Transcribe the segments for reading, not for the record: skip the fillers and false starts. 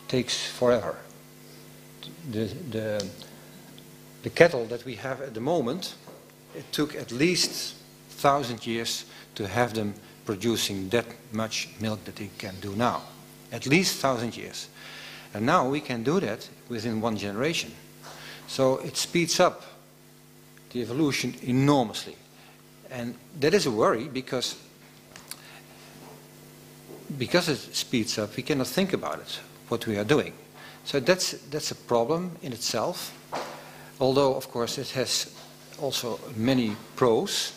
takes forever. The cattle that we have at the moment, it took at least 1,000 years to have them producing that much milk that they can do now. At least 1,000 years. And now we can do that within 1 generation. So it speeds up the evolution enormously. And that is a worry because it speeds up, we cannot think about it, what we are doing. So that's a problem in itself. Although, of course, it has also many pros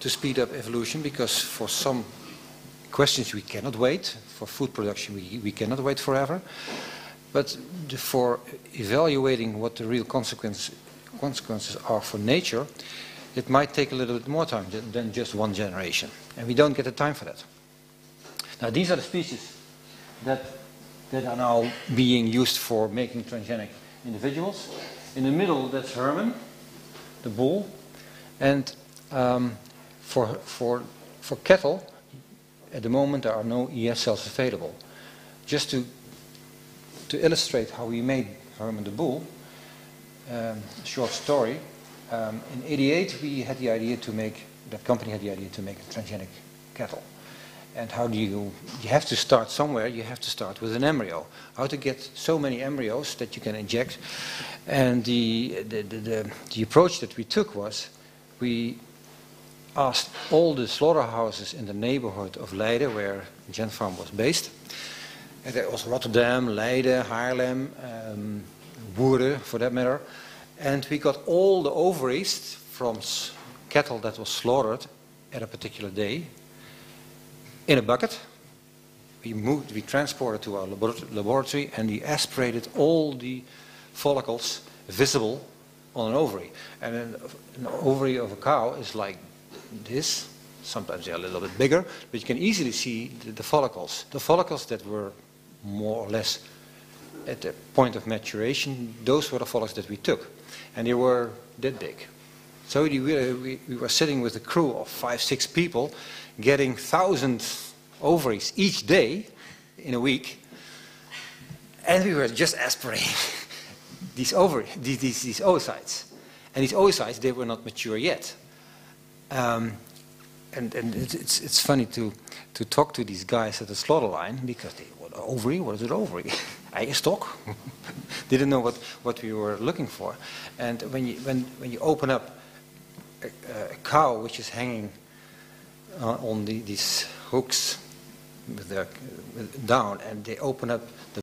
to speed up evolution, because for some questions we cannot wait. For food production we cannot wait forever. But for evaluating what the real consequences are for nature, it might take a little bit more time than just 1 generation. And we don't get the time for that. Now these are the species that are now being used for making transgenic individuals. In the middle, that's Herman, the bull. And for cattle, at the moment there are no ES cells available. Just to illustrate how we made Herman the bull, short story. In '88 we had the idea to make, that company had the idea to make a transgenic cattle. And how do you have to start somewhere, you have to start with an embryo. How to get so many embryos that you can inject. And the approach that we took was, we asked all the slaughterhouses in the neighborhood of Leiden, where GenFarm was based. And there was Rotterdam, Leiden, Haarlem, Woerden for that matter. And we got all the ovaries from cattle that was slaughtered at a particular day in a bucket. We transported to our laboratory, and we aspirated all the follicles visible on an ovary. And an ovary of a cow is like this. Sometimes they're a little bit bigger, but you can easily see the follicles. The follicles that were more or less at the point of maturation, those were the follicles that we took. And they were that big. So we were sitting with a crew of 5-6 people, getting 1,000 ovaries each day in a week, and we were just aspirating these oocytes. And these oocytes, they were not mature yet. And it's funny to talk to these guys at the slaughter line, because they, what ovary? What is an ovary? Eierstok? Didn't know what we were looking for. And when you open up a cow which is hanging on these hooks with down, and they open up the